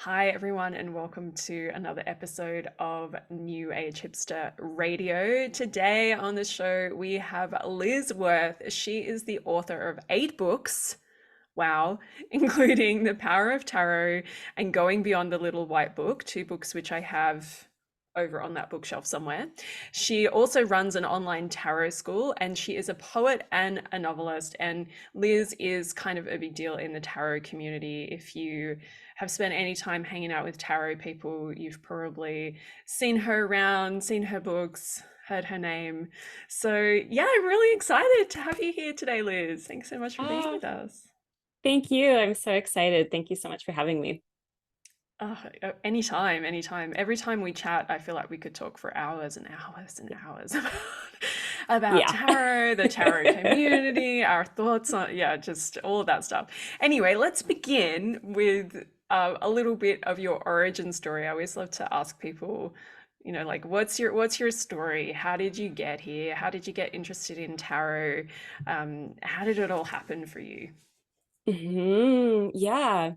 Hi, everyone, and welcome to another episode of New Age Hipster Radio. Today on the show, we have Liz Worth. She is the author of 8 books, wow, including The Power of Tarot and Going Beyond the Little White Book, 2 books which I have over on that bookshelf somewhere. She also runs an online tarot school and she is a poet and a novelist. And Liz is kind of a big deal in the tarot community. If you have spent any time hanging out with tarot people, you've probably seen her around, seen her books, heard her name. So, yeah, I'm really excited to have you here today, Liz. Thanks so much for being Oh, with us. thank you. I'm so excited. Thank you so much for having me. Anytime, anytime. Every time we chat, I feel like we could talk for hours and hours and hours about Yeah. tarot, the tarot community, our thoughts on, yeah, just all of that stuff. Anyway, let's begin with a little bit of your origin story. I always love to ask people, like what's your story? How did you get here? How did you get interested in tarot? How did it all happen for you? Yeah.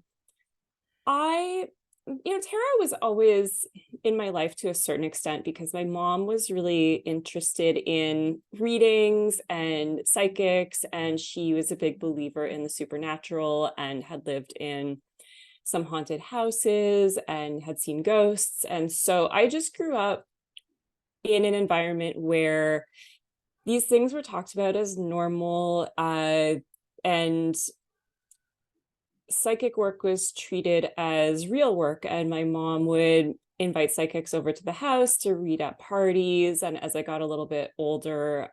I, tarot was always in my life to a certain extent because my mom was really interested in readings and psychics, and she was a big believer in the supernatural and had lived in some haunted houses and had seen ghosts. And so I just grew up in an environment where these things were talked about as normal, and psychic work was treated as real work. And my mom would invite psychics over to the house to read at parties. And as I got a little bit older,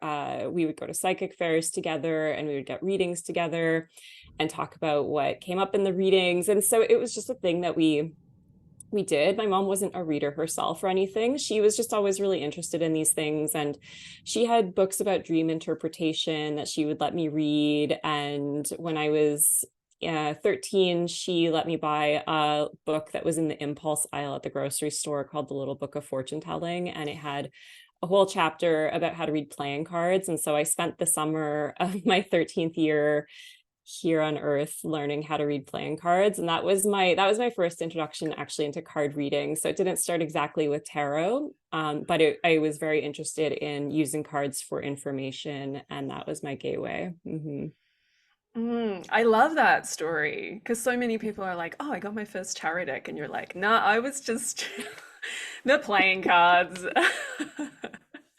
we would go to psychic fairs together and we would get readings together and talk about what came up in the readings. And so it was just a thing that we did. My mom wasn't a reader herself or anything. She was just always really interested in these things. And she had books about dream interpretation that she would let me read. And when I was 13, she let me buy a book that was in the impulse aisle at the grocery store called The Little Book of Fortune Telling. And it had a whole chapter about how to read playing cards. And so I spent the summer of my 13th year here on earth learning how to read playing cards, and that was my first introduction actually into card reading. So it didn't start exactly with tarot, but I was very interested in using cards for information, and that was my gateway. I love that story because so many people are like, "Oh, I got my first tarot deck," and you're like, "Nah, I was just the playing cards."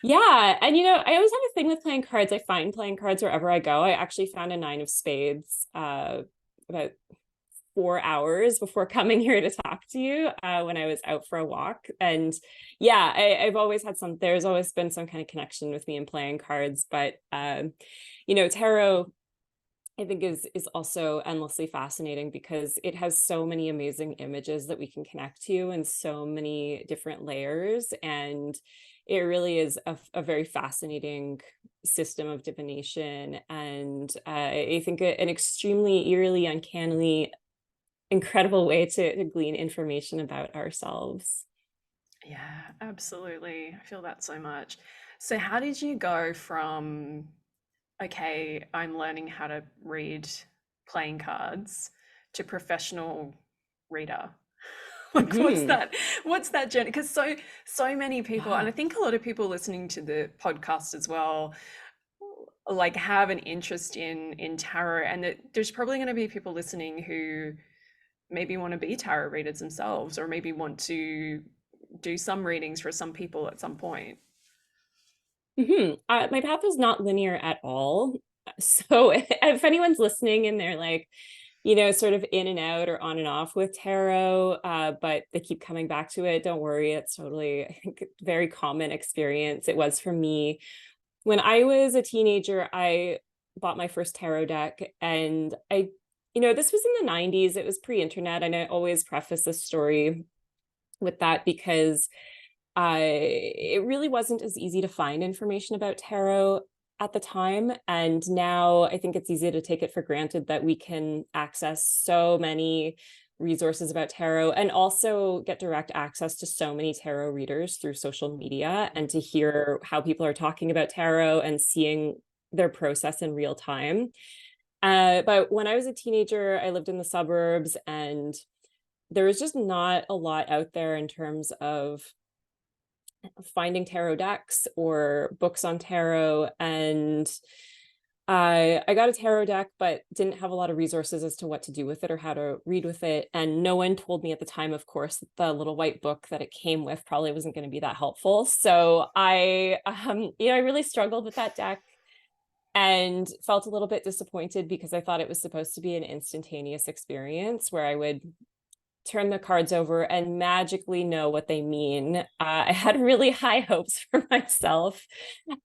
Yeah, and I always have a thing with playing cards. I find playing cards wherever I go. I actually found a nine of spades about 4 hours before coming here to talk to you, when I was out for a walk. And yeah, I've always had there's always been some kind of connection with me in playing cards. But tarot, I think is also endlessly fascinating because it has so many amazing images that we can connect to and so many different layers. And it really is a very fascinating system of divination. And I think an extremely eerily, uncannily incredible way to glean information about ourselves. Yeah, absolutely. I feel that so much. So, how did you go from, okay, I'm learning how to read playing cards to professional reader? Like, what's Hmm. that? What's that journey? Because so many people, and Yeah. I think a lot of people listening to the podcast as well, like have an interest in tarot, and there's probably going to be people listening who maybe want to be tarot readers themselves, or maybe want to do some readings for some people at some point. My path was not linear at all. So if anyone's listening and they're like, sort of in and out or on and off with tarot, but they keep coming back to it, don't worry. It's totally, I think, very common experience. It was for me. When I was a teenager, I bought my first tarot deck, and this was in the 90s. It was pre-internet. And I always preface this story with that because it really wasn't as easy to find information about tarot at the time. And now I think it's easy to take it for granted that we can access so many resources about tarot and also get direct access to so many tarot readers through social media, and to hear how people are talking about tarot and seeing their process in real time. But when I was a teenager, I lived in the suburbs, and there was just not a lot out there in terms of finding tarot decks or books on tarot. And I got a tarot deck, but didn't have a lot of resources as to what to do with it or how to read with it. And no one told me at the time, of course, that the little white book that it came with probably wasn't going to be that helpful. So I really struggled with that deck and felt a little bit disappointed because I thought it was supposed to be an instantaneous experience where I would turn the cards over and magically know what they mean. I had really high hopes for myself.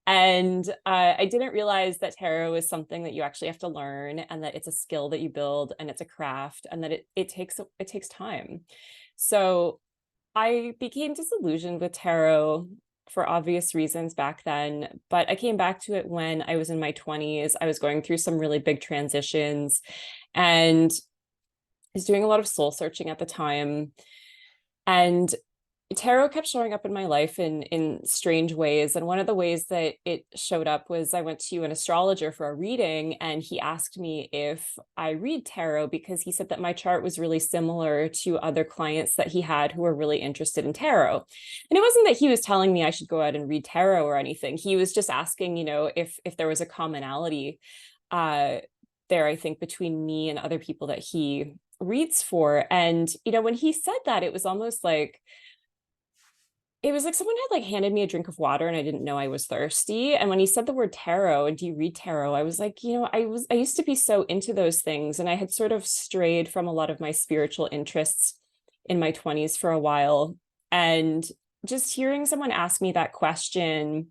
And I didn't realize that tarot is something that you actually have to learn, and that it's a skill that you build, and it's a craft, and that it takes time. So I became disillusioned with tarot for obvious reasons back then, but I came back to it when I was in my 20s. I was going through some really big transitions and was doing a lot of soul searching at the time. And tarot kept showing up in my life in strange ways. And one of the ways that it showed up was I went to an astrologer for a reading, and he asked me if I read tarot because he said that my chart was really similar to other clients that he had who were really interested in tarot. And it wasn't that he was telling me I should go out and read tarot or anything. He was just asking, if there was a commonality uh there, I think, between me and other people that he reads for. And when he said that, it was like someone had like handed me a drink of water and I didn't know I was thirsty. And when he said the word tarot and do you read tarot, I was like, I used to be so into those things, and I had sort of strayed from a lot of my spiritual interests in my 20s for a while. And just hearing someone ask me that question,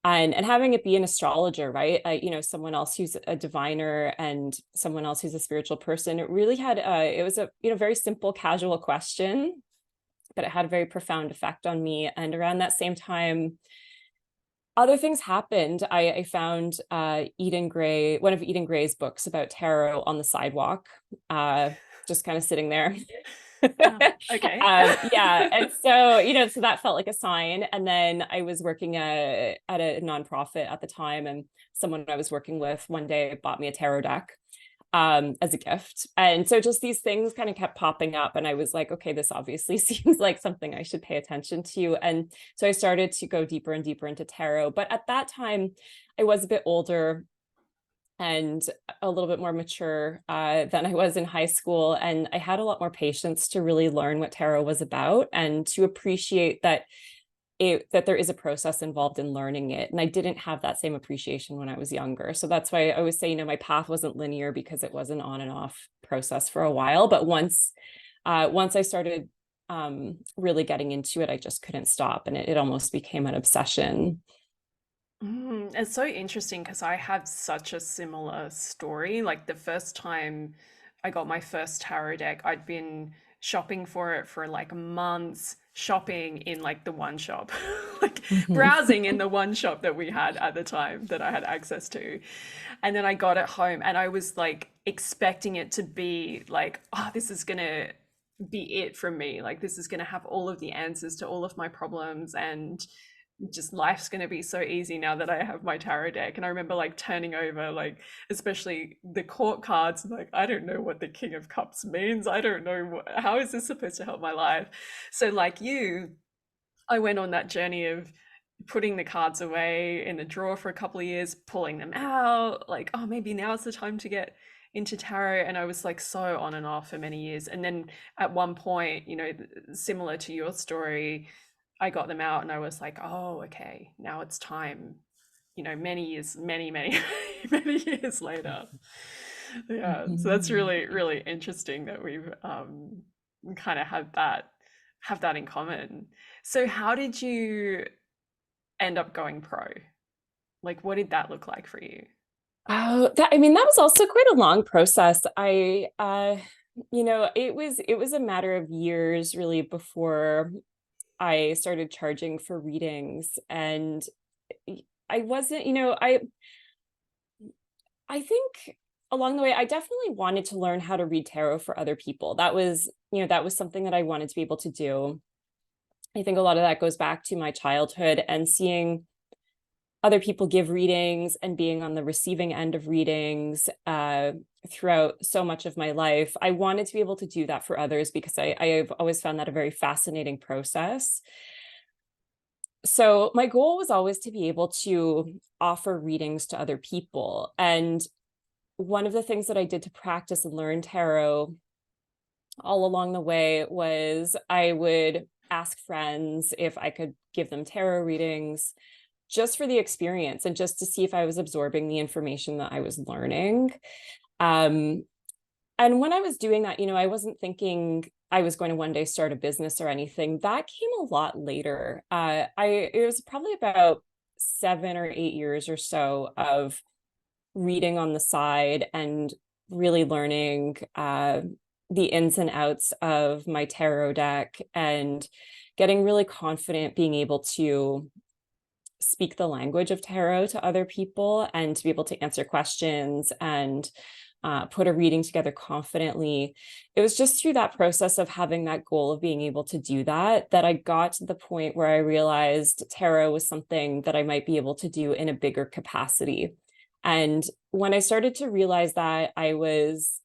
and having it be an astrologer, right? Someone else who's a diviner and someone else who's a spiritual person. It really had it was a very simple, casual question, but it had a very profound effect on me. And around that same time, other things happened. I found Eden Gray, one of Eden Gray's books about tarot on the sidewalk, just kind of sitting there. Okay. Yeah. And so that felt like a sign. And then I was working at a nonprofit at the time, and someone I was working with one day bought me a tarot deck as a gift. And so just these things kind of kept popping up. And I was like, okay, this obviously seems like something I should pay attention to. And so I started to go deeper and deeper into tarot. But at that time, I was a bit older and a little bit more mature than I was in high school. And I had a lot more patience to really learn what tarot was about and to appreciate that there is a process involved in learning it. And I didn't have that same appreciation when I was younger. So that's why I always say, my path wasn't linear, because it was an on and off process for a while. But once I started really getting into it, I just couldn't stop. And it almost became an obsession. It's so interesting because I have such a similar story. Like the first time I got my first tarot deck, I'd been shopping for it for like months, shopping in like the one shop, like Mhm. browsing in the one shop that we had at the time that I had access to. And then I got it home and I was like expecting it to be like, oh, this is gonna be it from me. Like this is gonna have all of the answers to all of my problems, and just life's going to be so easy now that I have my tarot deck. And I remember like turning over, like, especially the court cards, like, I don't know what the King of Cups means. I don't know how is this supposed to help my life. So, like you, I went on that journey of putting the cards away in the drawer for a couple of years, pulling them out, like, oh, maybe now's the time to get into tarot. And I was like so on and off for many years. And then at one point, similar to your story, I got them out and I was like, oh, okay, now it's time, many years, many, many, many years later. Yeah. So that's Mhm. really, really interesting that we've kind of have that in common. So how did you end up going pro? Like, what did that look like for you? Oh, that was also quite a long process. It was a matter of years really before I started charging for readings. And I wasn't, I think along the way, I definitely wanted to learn how to read tarot for other people. That was something that I wanted to be able to do. I think a lot of that goes back to my childhood and seeing other people give readings and being on the receiving end of readings throughout so much of my life, I wanted to be able to do that for others because I've always found that a very fascinating process. So my goal was always to be able to offer readings to other people. And one of the things that I did to practice and learn tarot all along the way was I would ask friends if I could give them tarot readings just for the experience and just to see if I was absorbing the information that I was learning. Um, and when I was doing that, I wasn't thinking I was going to one day start a business or anything. That came a lot later. It was probably about 7 or 8 years or so of reading on the side and really learning the ins and outs of my tarot deck and getting really confident being able to speak the language of tarot to other people and to be able to answer questions and put a reading together confidently. It was just through that process of having that goal of being able to do that that I got to the point where I realized tarot was something that I might be able to do in a bigger capacity. And when I started to realize that, I was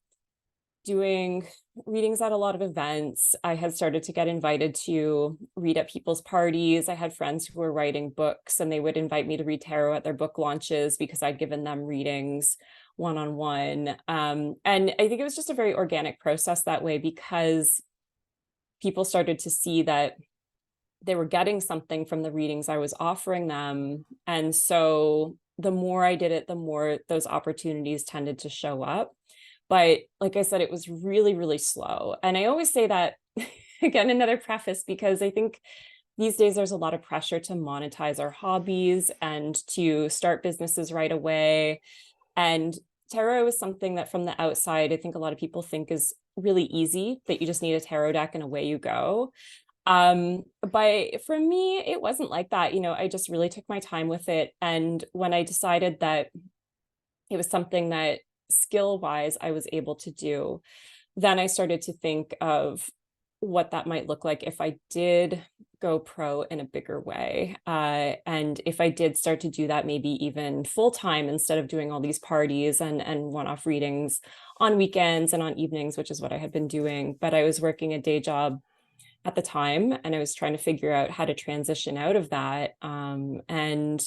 doing readings at a lot of events. I had started to get invited to read at people's parties. I had friends who were writing books and they would invite me to read tarot at their book launches because I'd given them readings one-on-one. And I think it was just a very organic process that way because people started to see that they were getting something from the readings I was offering them. And so the more I did it, the more those opportunities tended to show up. But like I said, it was really, really slow. And I always say that again, another preface, because I think these days there's a lot of pressure to monetize our hobbies and to start businesses right away. And tarot is something that from the outside, I think a lot of people think is really easy, that you just need a tarot deck and away you go. But for me, it wasn't like that. I just really took my time with it. And when I decided that it was something that skill wise I was able to do, then I started to think of what that might look like if I did go pro in a bigger way. And if I did start to do that, maybe even full time instead of doing all these parties and one off readings on weekends and on evenings, which is what I had been doing. But I was working a day job at the time and I was trying to figure out how to transition out of that. And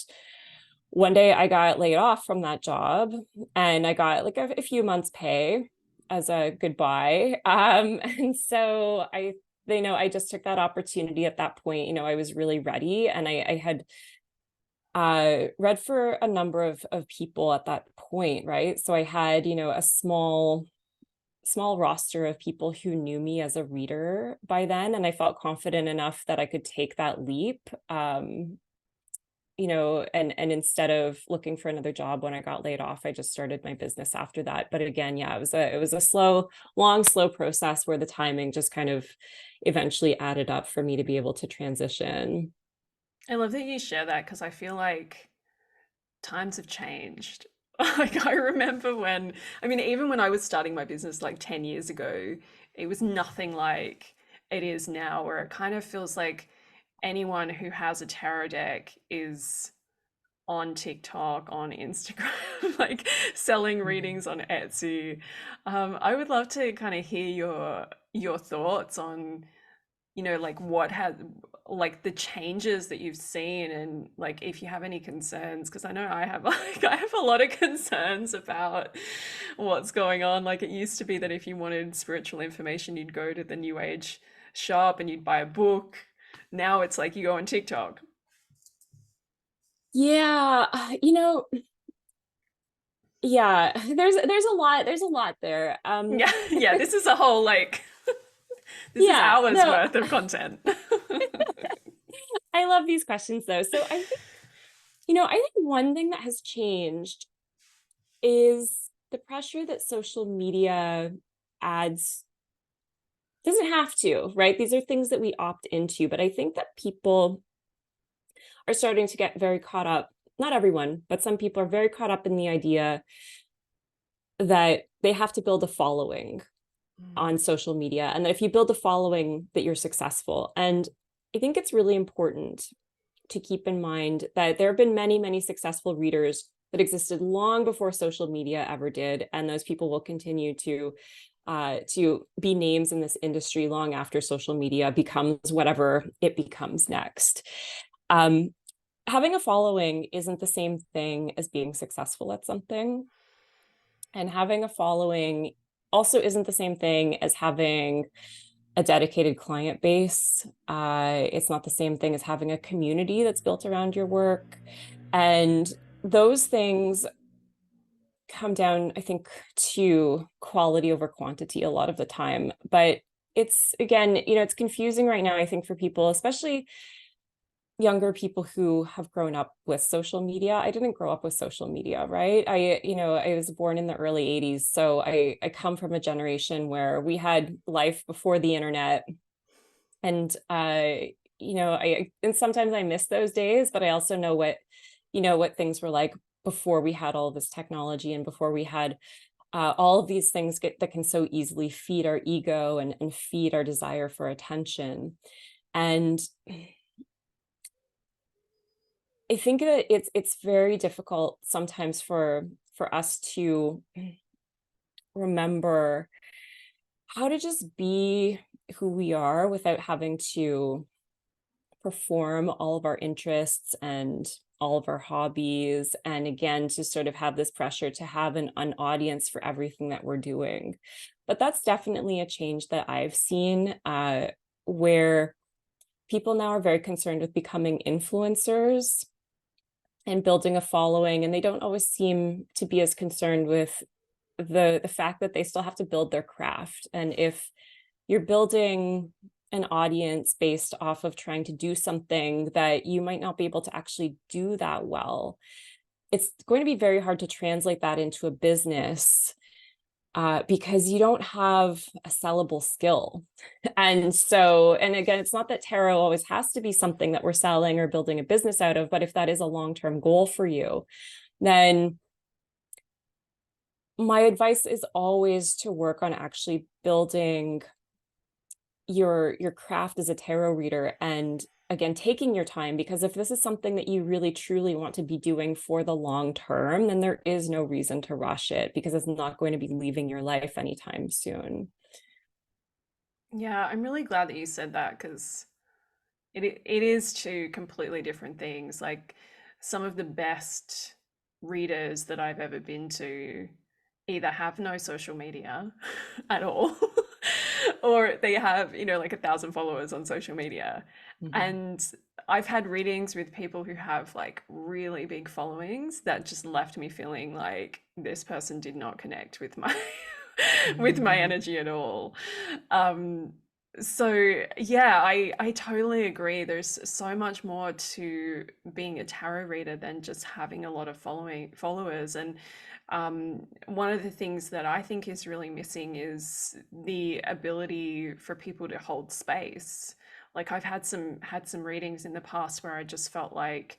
one day I got laid off from that job and I got like a few months pay as a goodbye. And so I just took that opportunity at that point. I was really ready and I had read for a number of people at that point, right? So I had, a small roster of people who knew me as a reader by then, and I felt confident enough that I could take that leap. And instead of looking for another job when I got laid off, I just started my business after that. But again, yeah, it was a slow process where the timing just kind of eventually added up for me to be able to transition. I love that you share that because I feel like times have changed. Like I remember when, I mean, even when I was starting my business like 10 years ago, it was nothing like it is now, where it kind of feels like anyone who has a tarot deck is on TikTok, on Instagram, like selling Mhm. readings on Etsy. I would love to kind of hear your thoughts on, like what has like the changes that you've seen and like if you have any concerns, because I know I have like I have a lot of concerns about what's going on. Like it used to be that if you wanted spiritual information, you'd go to the New Age shop and you'd buy a book. Now it's like you go on TikTok. Yeah, yeah, there's a lot there. Yeah, yeah, this is a whole like this is Yeah, hours no, worth of content. I love these questions though. So I think one thing that has changed is the pressure that social media adds. Doesn't have to, right? These are things that we opt into, but I think that people are starting to get very caught up. Not everyone, but some people are very caught up in the idea that they have to build a following on social media and that if you build a following that you're successful. And I think it's really important to keep in mind that there have been many, many successful readers that existed long before social media ever did, and those people will continue to be names in this industry long after social media becomes whatever it becomes next. Um, Having a following isn't the same thing as being successful at something, and having a following also isn't the same thing as having a dedicated client base. It's not the same thing as having a community that's built around your work. And those things come down, I think, to quality over quantity a lot of the time. But it's, again, it's confusing right now, I think, for people, especially younger people who have grown up with social media. I didn't grow up with social media, right? I was born in the early 80s. So I come from a generation where we had life before the internet. And and sometimes I miss those days, but I also know what things were like before we had all this technology and before we had all of these things that can so easily feed our ego and feed our desire for attention. And I think that it's very difficult sometimes for us to remember how to just be who we are without having to perform all of our interests and all of our hobbies, and again to sort of have this pressure to have an audience for everything that we're doing. But that's definitely a change that I've seen, where people now are very concerned with becoming influencers and building a following, and they don't always seem to be as concerned with the fact that they still have to build their craft. And if you're building an audience based off of trying to do something that you might not be able to actually do that well, it's going to be very hard to translate that into a business, because you don't have a sellable skill. And again, it's not that tarot always has to be something that we're selling or building a business out of, but if that is a long-term goal for you, then my advice is always to work on actually building your craft as a tarot reader, and again taking your time, because if this is something that you really truly want to be doing for the long term, then there is no reason to rush it, because it's not going to be leaving your life anytime soon. Yeah, I'm really glad that you said that because it is two completely different things. Like some of the best readers that I've ever been to either have no social media at all or they have, like 1,000 followers on social media. Mhm. And I've had readings with people who have like really big followings that just left me feeling like this person did not connect with my with my Mhm. energy at all. Um, so yeah, I totally agree. There's so much more to being a tarot reader than just having a lot of followers. And one of the things that I think is really missing is the ability for people to hold space. Like I've had some readings in the past where I just felt like,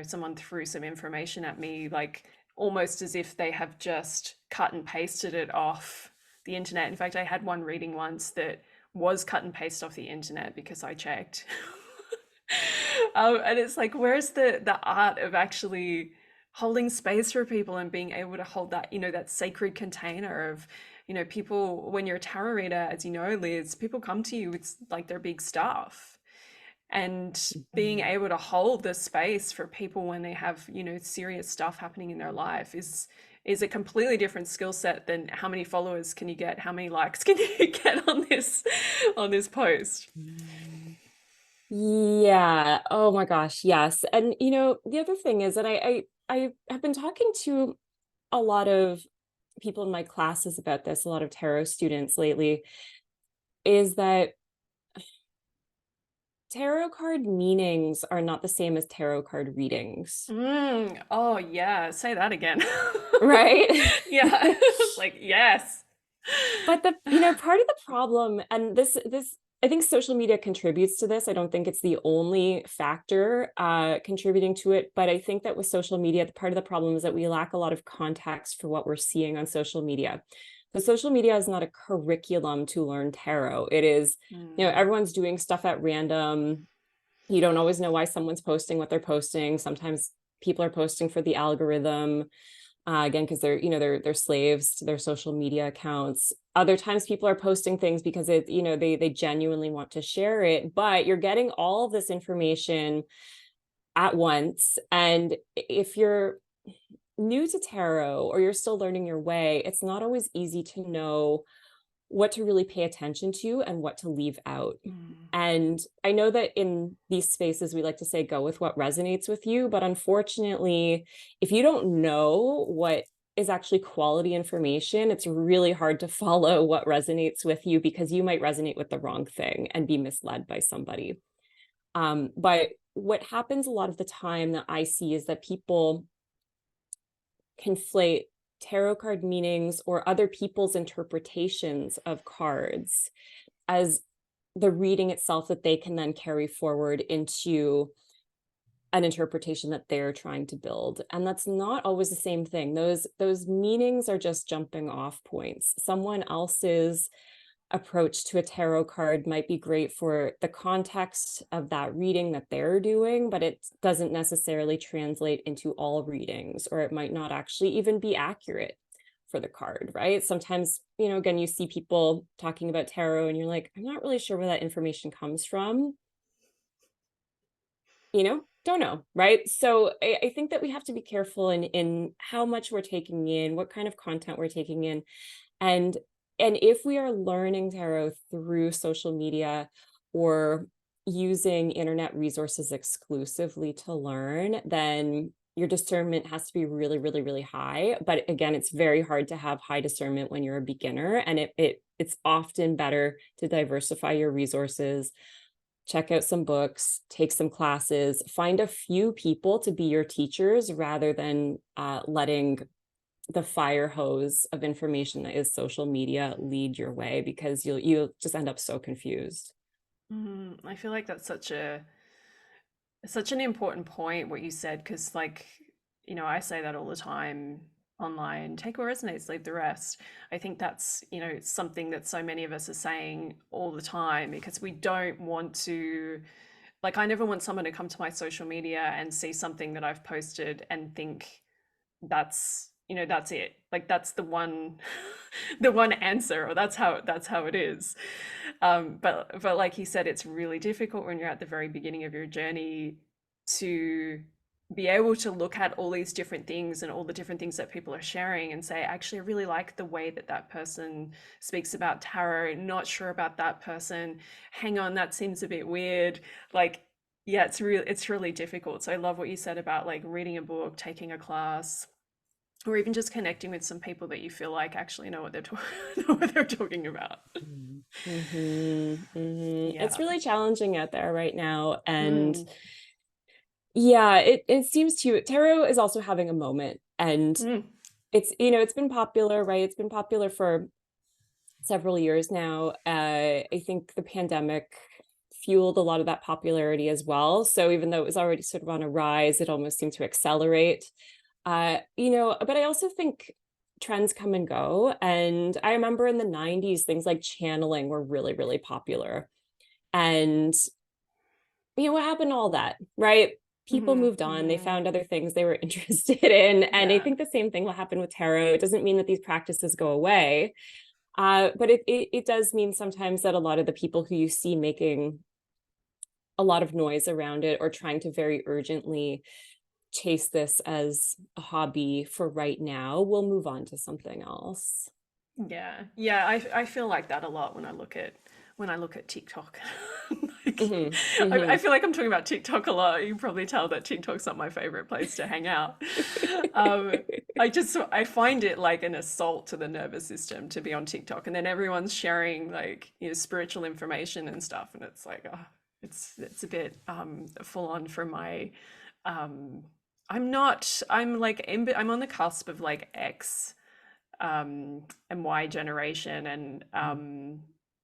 someone threw some information at me, like almost as if they have just cut and pasted it off the internet. In fact, I had one reading once that was cut and paste off the internet because I checked. And it's like, where's the art of actually holding space for people and being able to hold that, that sacred container of, people, when you're a tarot reader, as you know, Liz, people come to you with like their big stuff, and being Mhm. able to hold the space for people when they have, serious stuff happening in their life is a completely different skill set than how many followers can you get, how many likes can you get on this post. Yeah. Oh my gosh. Yes. And the other thing is that I have been talking to a lot of people in my classes about this, a lot of tarot students lately, is that tarot card meanings are not the same as tarot card readings, Oh yeah, say that again. right? Yeah. Like yes. But part of the problem, and this I think social media contributes to this. I don't think it's the only factor contributing to it, but I think that with social media, part of the problem is that we lack a lot of context for what we're seeing on social media. So social media is not a curriculum to learn tarot. It is, Mm. everyone's doing stuff at random. You don't always know why someone's posting what they're posting. Sometimes people are posting for the algorithm, again, because they're slaves to their social media accounts. Other times people are posting things because they genuinely want to share it, but you're getting all of this information at once. And if you're new to tarot or you're still learning your way, it's not always easy to know what to really pay attention to and what to leave out. Mm. And I know that in these spaces, we like to say, go with what resonates with you. But unfortunately, if you don't know what is actually quality information, it's really hard to follow what resonates with you because you might resonate with the wrong thing and be misled by somebody. But what happens a lot of the time that I see is that people conflate tarot card meanings or other people's interpretations of cards as the reading itself that they can then carry forward into an interpretation that they're trying to build. And that's not always the same thing. Those meanings are just jumping off points. Someone else's approach to a tarot card might be great for the context of that reading that they're doing, but it doesn't necessarily translate into all readings, or it might not actually even be accurate for the card, right? Sometimes, again, you see people talking about tarot and you're like, I'm not really sure where that information comes from. Don't know, right? So I think that we have to be careful in how much we're taking in, what kind of content we're taking in, and if we are learning tarot through social media or using internet resources exclusively to learn, then your discernment has to be really, really, really high. But again, it's very hard to have high discernment when you're a beginner, and it's often better to diversify your resources, check out some books, take some classes, find a few people to be your teachers rather than letting the fire hose of information that is social media lead your way, because you'll just end up so confused. I feel like that's such an important point what you said, because like, I say that all the time online: take what resonates, leave the rest. I think that's, it's something that so many of us are saying all the time, because we don't want to, like, I never want someone to come to my social media and see something that I've posted and think that's it, like that's the one the one answer, or that's how it is. But like you said, it's really difficult when you're at the very beginning of your journey to be able to look at all these different things and all the different things that people are sharing and say, actually, I really like the way that that person speaks about tarot, not sure about that person, hang on, that seems a bit weird. Like, yeah, it's really difficult. So I love what you said about like reading a book, taking a class, or even just connecting with some people that you feel like actually know what know what they're talking about. It's Yeah. really challenging out there right now. And Mm. yeah, it seems to tarot is also having a moment. And Mm. it's been popular, right? It's been popular for several years now. I think the pandemic fueled a lot of that popularity as well. So even though it was already sort of on a rise, it almost seemed to accelerate. But I also think trends come and go. And I remember in the 90s, things like channeling were really, really popular. And what happened to all that, right? People Hmm. moved on, they Hmm. found other things they were interested in. And I Yeah. think the same thing will happen with tarot. It doesn't mean that these practices go away. But it does mean sometimes that a lot of the people who you see making a lot of noise around it or trying to very urgently chase this as a hobby for right now will move on to something else. Yeah. Yeah. I feel like that a lot when I look at TikTok. Like, Hmm. I Hmm. feel like I'm talking about TikTok a lot. You can probably tell that TikTok's not my favorite place to hang out. Um, I find it like an assault to the nervous system to be on TikTok, and then everyone's sharing like, spiritual information and stuff, and it's like, oh, it's a bit full on for my. Um, I'm on the cusp of like X and Y generation, and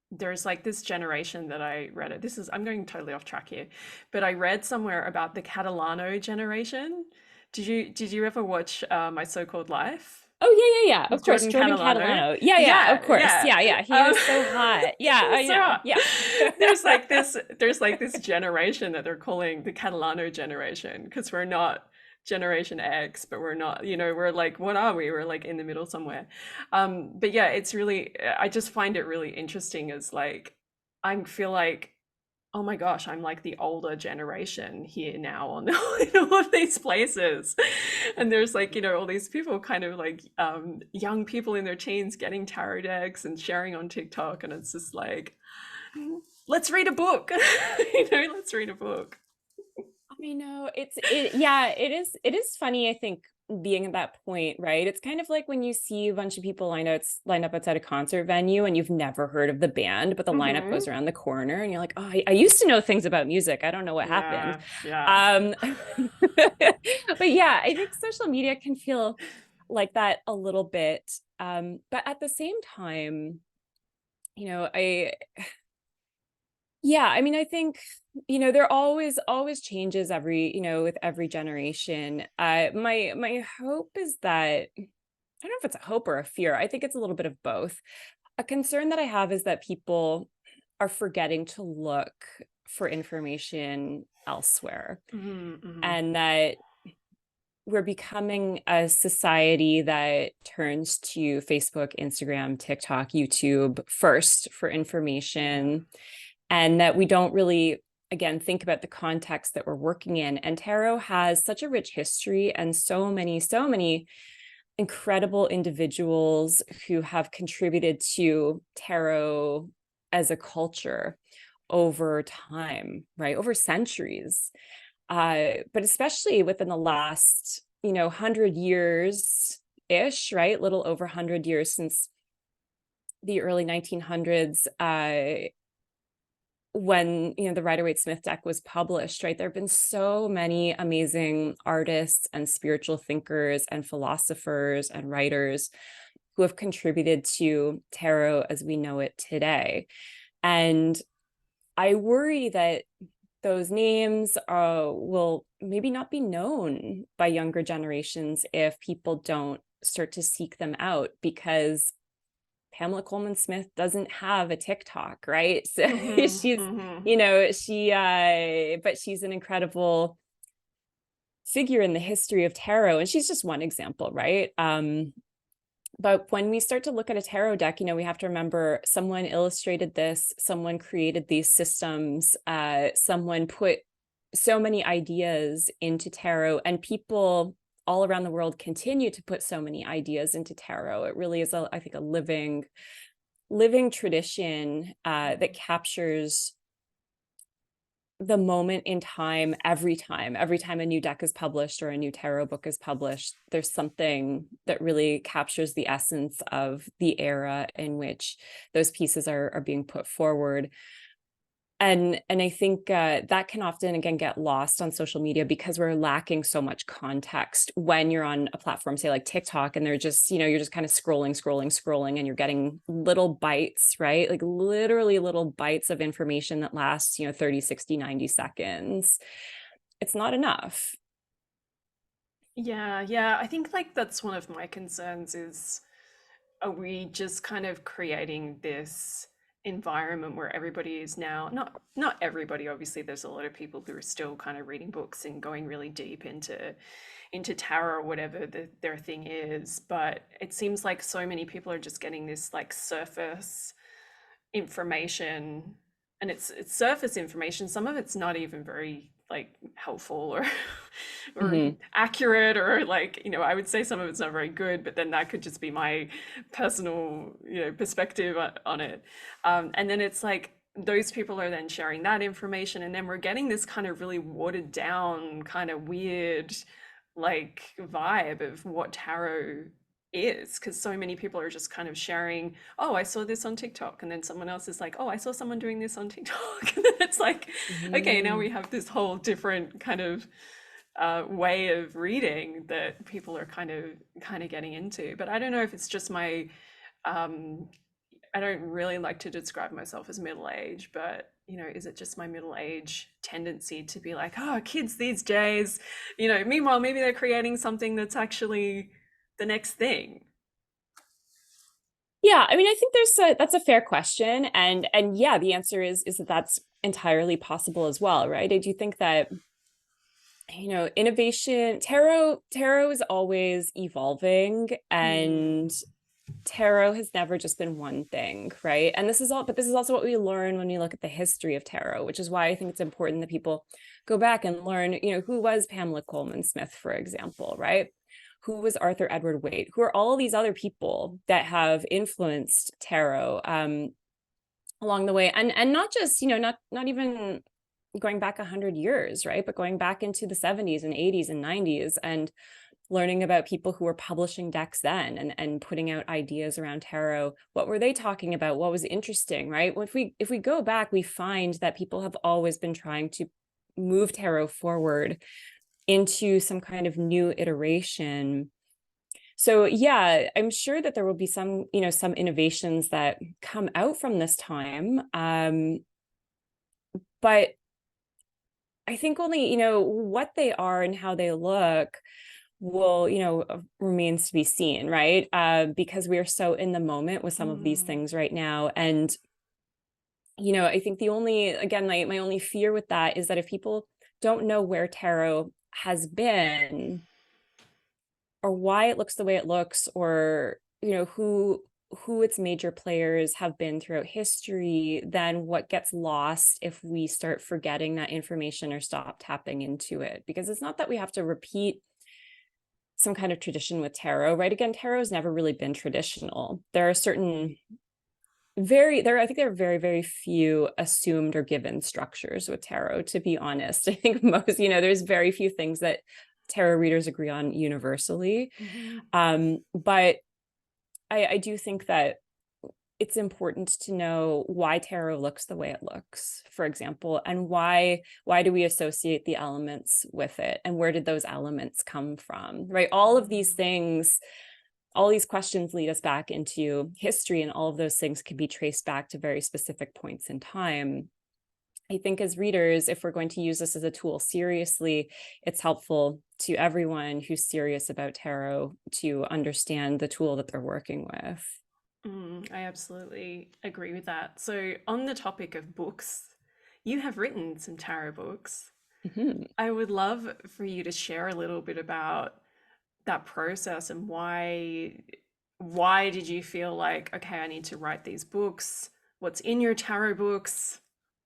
there's like this generation that I read it. I'm going totally off track here, but I read somewhere about the Catalano generation. Did you ever watch My So-Called Life? Oh yeah, yeah, yeah. Of course, Jordan Jordan Catalano. Catalano. Yeah, yeah, of Yeah, course. yeah. Yeah, yeah. He Um, was so hot. Yeah, I so know. Yeah. there's like this generation that they're calling the Catalano generation because we're not Generation X, but we're not, we're like, what are we? We're like in the middle somewhere. But yeah, it's really, I just find it really interesting as like, I feel like, oh my gosh, I'm like the older generation here now on in all of these places. And there's like, all these people kind of like young people in their teens getting tarot decks and sharing on TikTok. And it's just like, let's read a book. Let's read a book. I know yeah, it is funny, I think, being at that point, right? It's kind of like when you see a bunch of people lined up outside a concert venue and you've never heard of the band, but the lineup goes Hmm. around the corner and you're like, oh, I used to know things about music. I don't know what happened. Yeah, yeah. Um, but yeah, I think social media can feel like that a little bit. But at the same time, I yeah, I mean, I think, there always changes with every generation. My hope is that I don't know if it's a hope or a fear. I think it's a little bit of both. A concern that I have is that people are forgetting to look for information elsewhere, Hmm. Hmm. and that we're becoming a society that turns to Facebook, Instagram, TikTok, YouTube first for Yeah. information, and that we don't really, again, think about the context that we're working in. And tarot has such a rich history and so many incredible individuals who have contributed to tarot as a culture over time, right? Over centuries. But especially within the last, 100 years ish, right? Little over 100 years since the early 1900s, when the Rider-Waite-Smith deck was published, right? There have been so many amazing artists and spiritual thinkers and philosophers and writers who have contributed to tarot as we know it today. And I worry that those names will maybe not be known by younger generations if people don't start to seek them out, because Pamela Coleman Smith doesn't have a TikTok, right? So Hmm. she's, Hmm. but she's an incredible figure in the history of tarot. And she's just one example, right? But when we start to look at a tarot deck, we have to remember someone illustrated this, someone created these systems, someone put so many ideas into tarot, and people all around the world continue to put so many ideas into tarot. It really is, I think, a living tradition that captures the moment in time. Every time a new deck is published or a new tarot book is published, there's something that really captures the essence of the era in which those pieces are being put forward. And I think that can often, again, get lost on social media because we're lacking so much context when you're on a platform, say like TikTok, and they're just, you're just kind of scrolling, and you're getting little bites, right? Like literally little bites of information that lasts, 30, 60, 90 seconds. It's not enough. Yeah, yeah. I think like that's one of my concerns is, are we just kind of creating this environment where everybody is now, not everybody, obviously there's a lot of people who are still kind of reading books and going really deep into tarot or whatever their thing is, but it seems like so many people are just getting this like surface information, and it's surface information. Some of it's not even very like helpful or or Hmm. accurate, or like, I would say some of it's not very good, but then that could just be my personal, perspective on it. And then it's like those people are then sharing that information, and then we're getting this kind of really watered down, kind of weird like vibe of what tarot is, because so many people are just kind of sharing, oh, I saw this on TikTok, and then someone else is like, oh, I saw someone doing this on TikTok. And then it's like, okay, now we Hmm. have this whole different kind of way of reading that people are kind of getting into. But I don't know if it's just my um, I don't really like to describe myself as middle age, but is it just my middle age tendency to be like, oh, kids these days, meanwhile maybe they're creating something that's actually the next thing. Yeah, I mean, I think that's a fair question, and yeah, the answer is that that's entirely possible as well, right? I do think that innovation, tarot is always evolving, Mm. and tarot has never just been one thing, right? And this is also what we learn when we look at the history of tarot, which is why I think it's important that people go back and learn, who was Pamela Coleman Smith, for example, right? Who was Arthur Edward Waite? Who are all these other people that have influenced tarot along the way? And not just, not even going back 100 years, right? But going back into the 70s and 80s and 90s and learning about people who were publishing decks then and putting out ideas around tarot. What were they talking about? What was interesting, right? If we go back, we find that people have always been trying to move tarot forward into some kind of new iteration. So yeah, I'm sure that there will be some innovations that come out from this time. But I think only, what they are and how they look will, remains to be seen, right? Because we are so in the moment with some of these Mm. things right now. And, I think again, my only fear with that is that if people don't know where tarot has been or why it looks the way it looks, or, who its major players have been throughout history, then what gets lost if we start forgetting that information or stop tapping into it? Because it's not that we have to repeat some kind of tradition with tarot, right? Again, tarot has never really been traditional. There are certain I think there are very, very few assumed or given structures with tarot, to be honest. I think most, there's very few things that tarot readers agree on universally. Mhm. But I do think that it's important to know why tarot looks the way it looks, for example, and why do we associate the elements with it, and where did those elements come from, right? All of these things, all these questions lead us back into history, and all of those things can be traced back to very specific points in time. I think as readers, if we're going to use this as a tool seriously, it's helpful to everyone who's serious about tarot to understand the tool that they're working with. I absolutely agree with that. So, on the topic of books, you have written some tarot books. Mhm. I would love for you to share a little bit about that process and why did you feel like, okay, I need to write these books? What's in your tarot books?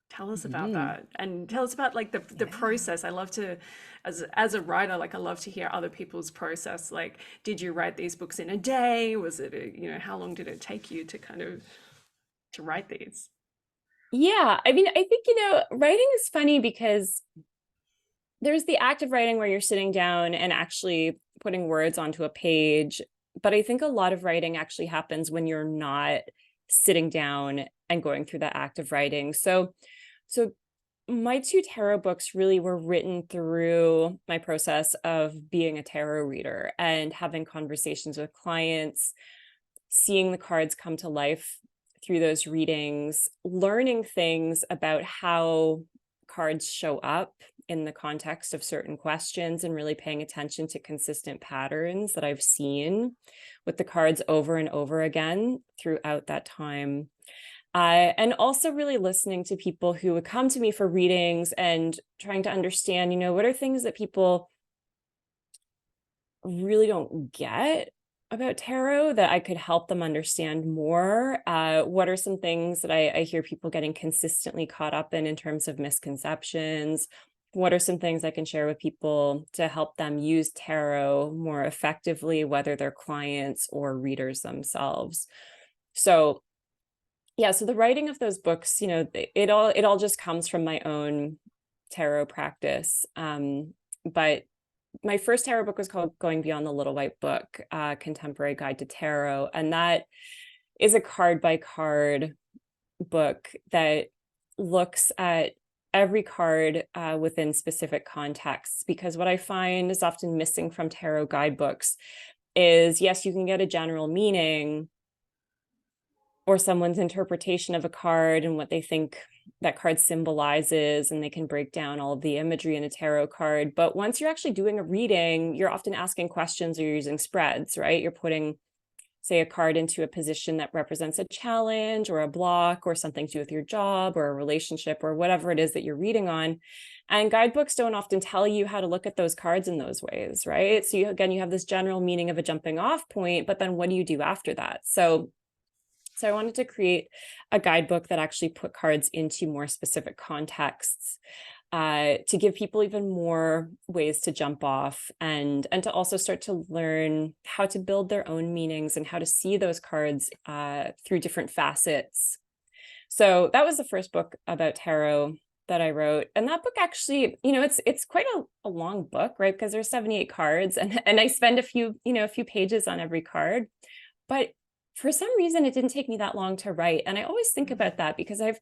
Tell us about Mhm. that, and tell us about like the Yeah. process. I love to, as a writer, like I love to hear other people's process. Like, did you write these books in a day? Was it how long did it take you to kind of to write these? Yeah, I mean, I think, writing is funny because there's the act of writing where you're sitting down and actually putting words onto a page. But I think a lot of writing actually happens when you're not sitting down and going through that act of writing. So my two tarot books really were written through my process of being a tarot reader and having conversations with clients, seeing the cards come to life through those readings, learning things about how cards show up in the context of certain questions, and really paying attention to consistent patterns that I've seen with the cards over and over again throughout that time. And also really listening to people who would come to me for readings and trying to understand, what are things that people really don't get about tarot that I could help them understand more. What are some things that I hear people getting consistently caught up in terms of misconceptions? What are some things I can share with people to help them use tarot more effectively, whether they're clients or readers themselves? So yeah, so the writing of those books, it all just comes from my own tarot practice. But my first tarot book was called Going Beyond the Little White Book, Contemporary Guide to Tarot. And that is a card by card book that looks at every card within specific contexts. Because what I find is often missing from tarot guidebooks is, yes, you can get a general meaning or someone's interpretation of a card and what they think that card symbolizes, and they can break down all of the imagery in a tarot card. But once you're actually doing a reading, you're often asking questions or you're using spreads, right? You're putting say, a card into a position that represents a challenge or a block or something to do with your job or a relationship or whatever it is that you're reading on. And guidebooks don't often tell you how to look at those cards in those ways, right? So again, you have this general meaning of a jumping off point, but then what do you do after that? So I wanted to create a guidebook that actually put cards into more specific contexts, to give people even more ways to jump off, and to also start to learn how to build their own meanings and how to see those cards through different facets. So that was the first book about tarot that I wrote. And that book actually, it's quite a long book, right? Because there's 78 cards, and I spend a few pages on every card. But for some reason, it didn't take me that long to write. And I always think Mm. about that because I've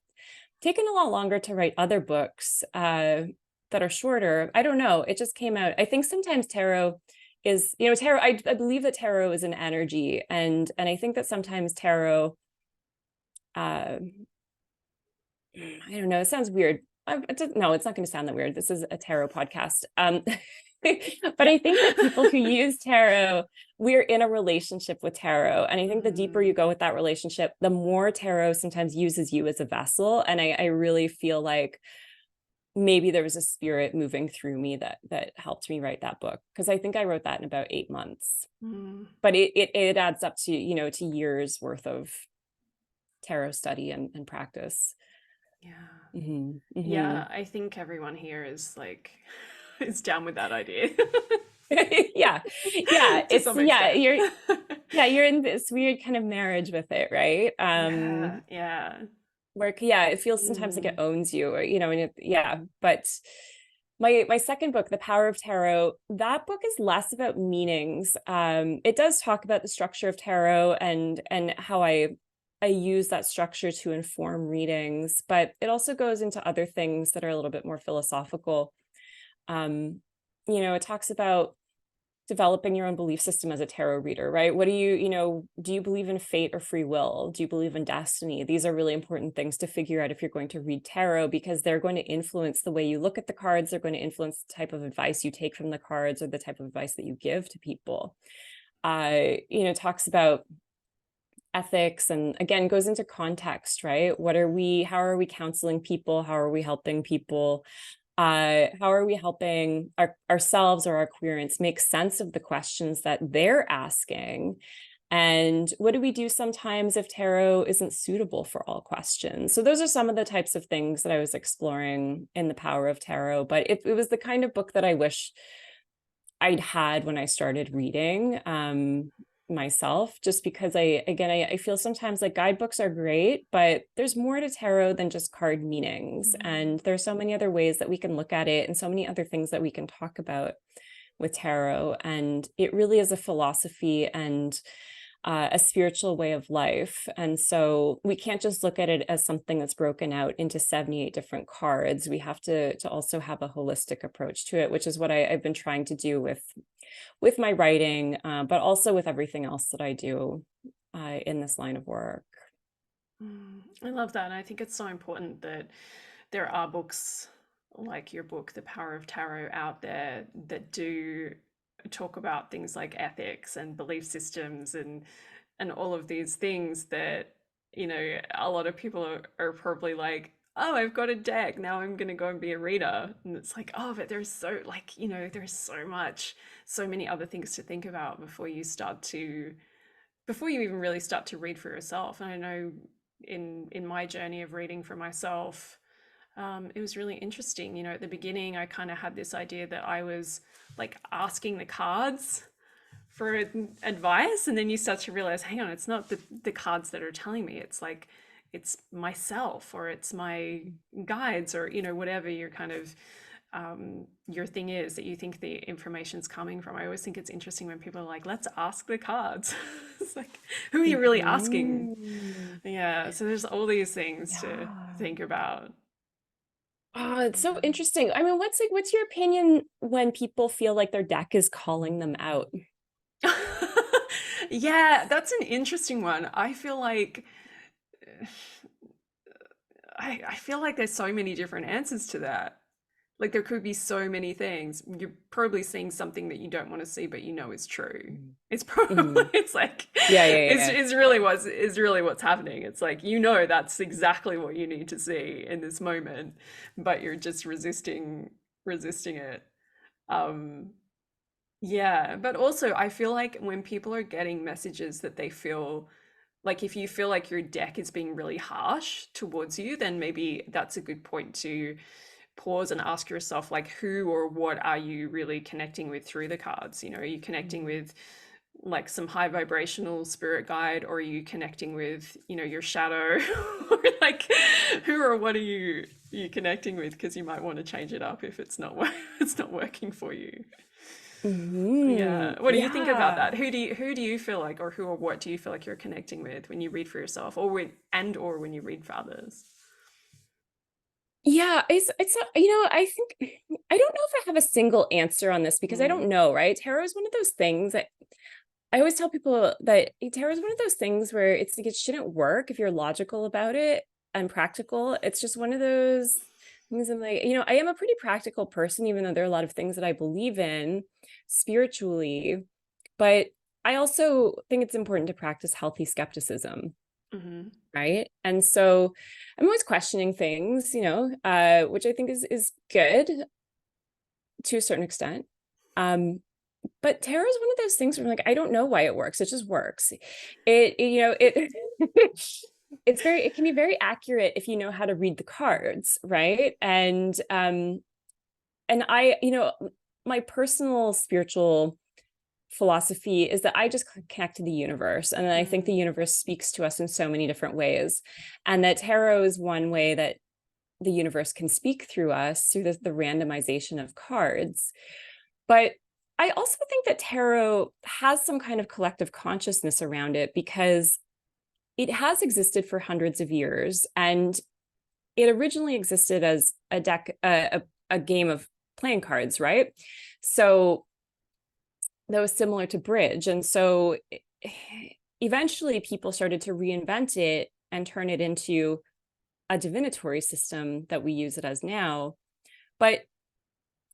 taken a lot longer to write other books that are shorter. I don't know. It just came out. I think sometimes tarot is, tarot. I believe that tarot is an energy, and I think that sometimes tarot. Uh, I don't know. It sounds weird. No, it's not going to sound that weird. This is a tarot podcast. But Yeah. I think that people who use tarot, we're in a relationship with tarot. And I think the deeper you Mm. go with that relationship, the more tarot sometimes uses you as a vessel. And I really feel like maybe there was a spirit moving through me that helped me write that book. Because I think I wrote that in about 8 months. Mm. But it adds up to, to years worth of tarot study and practice. Yeah. Hmm. Hmm. Yeah, I think everyone here is like is down with that idea Yeah. Yeah. to It's some extent. you're in this weird kind of marriage with it, right? Yeah, yeah. Where yeah, it feels sometimes like it Mm. owns you, or and yeah. But my second book, The Power of Tarot, that book is less about meanings. It does talk about the structure of tarot and how I use that structure to inform readings, but it also goes into other things that are a little bit more philosophical. Um, it talks about developing your own belief system as a tarot reader, right? What do do you believe in fate or free will? Do you believe in destiny? These are really important things to figure out if you're going to read tarot, because they're going to influence the way you look at the cards. They're going to influence the type of advice you take from the cards or the type of advice that you give to people. Talks about ethics, and again goes into context, right? How are we counseling people? How are we helping people? How are we helping ourselves or our queerants make sense of the questions that they're asking? And what do we do sometimes if tarot isn't suitable for all questions? So those are some of the types of things that I was exploring in The Power of Tarot. But it was the kind of book that I wish I'd had when I started reading myself, just because I feel sometimes like guidebooks are great, but there's more to tarot than just card meanings. Mm. And there's so many other ways that we can look at it and so many other things that we can talk about with tarot. And it really is a philosophy and a spiritual way of life. And so we can't just look at it as something that's broken out into 78 different cards. We have to also have a holistic approach to it, which is what I've been trying to do with my writing, but also with everything else that I do in this line of work. Mm. I love that. And I think it's so important that there are books like your book, The Power of Tarot, out there that do talk about things like ethics and belief systems and all of these things that, a lot of people are probably like, oh, I've got a deck. Now I'm going to go and be a reader. And it's like, oh, but there's so, like, there's so much, so many other things to think about before you even really start to read for yourself. And I know in my journey of reading for myself, it was really interesting. At the beginning, I kind of had this idea that I was like asking the cards for advice, and then you start to realize, hang on, it's not the cards that are telling me. It's like it's myself, or it's my guides, or whatever your kind of your thing is that you think the information's coming from. I always think it's interesting when people are like, let's ask the cards. It's like, who are you really asking? Mhm. Yeah, so there's all these things to Yeah. think about. Oh, it's so interesting. I mean, what's your opinion when people feel like their deck is calling them out? Yeah, that's an interesting one. I feel like there's so many different answers to that. Like there could be so many things. You're probably seeing something that you don't want to see, but you know is true. It's probably Mhm. it's like Yeah, yeah, yeah, it's yeah. really what's happening. It's like you know that's exactly what you need to see in this moment, but you're just resisting it. Um, yeah, but also I feel like when people are getting messages that they feel like if you feel like your deck is being really harsh towards you, then maybe that's a good point to pause and ask yourself like who or what are you really connecting with through the cards? You know, are you connecting Mm. with like some high vibrational spirit guide, or are you connecting with, you know, your shadow? Or like who or what are you connecting with, because you might want to change it up if it's not it's not working for you. Mhm. Yeah. What do you think about Yeah. that? Who do you feel like, or who or what do you feel like you're connecting with when you read for yourself, or when you read for others? Yeah, I think I don't know if I have a single answer on this because I Mm, don't know, right? Tarot is one of those things that I always tell people that tarot is one of those things where it's like it shouldn't work if you're logical about it and practical. It's just one of those things I'm like, I am a pretty practical person, even though there are a lot of things that I believe in spiritually. But I also think it's important to practice healthy skepticism, mm-hmm. right? And so I'm always questioning things, which I think is good to a certain extent. But tarot is one of those things where I'm like, I don't know why it works. It just works. It it can be very accurate if you know how to read the cards, right? And I, my personal spiritual philosophy is that I just connect to the universe. And I think the Mm, universe speaks to us in so many different ways. And that tarot is one way that the universe can speak through us through the randomization of cards. But I also think that tarot has some kind of collective consciousness around it because it has existed for hundreds of years. And it originally existed as a deck, a game of playing cards, right? So that was similar to bridge. And so eventually people started to reinvent it and turn it into a divinatory system that we use it as now. But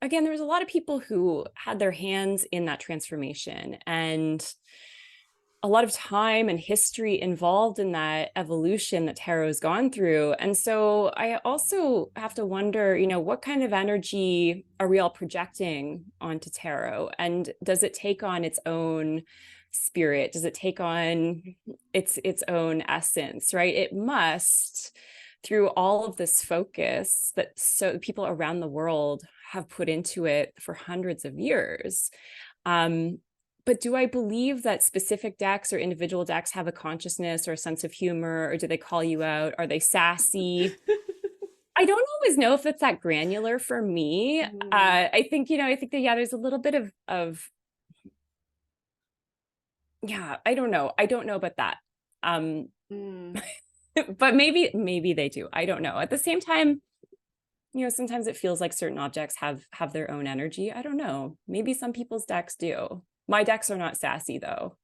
again, there was a lot of people who had their hands in that transformation and a lot of time and history involved in that evolution that tarot's gone through. And so I also have to wonder, what kind of energy are we all projecting onto tarot? And does it take on its own spirit? Does it take on its own essence, right? It must, through all of this focus that so people around the world have put into it for hundreds of years. Um, but do I believe that specific decks or individual decks have a consciousness or a sense of humor, or do they call you out? Are they sassy? I don't always know if it's that granular for me. mm, I think that, yeah, there's a little bit yeah, I don't know. I don't know about that. Um, mm. but maybe they do. I don't know. At the same time, sometimes it feels like certain objects have their own energy. I don't know. Maybe some people's decks do. My decks are not sassy though.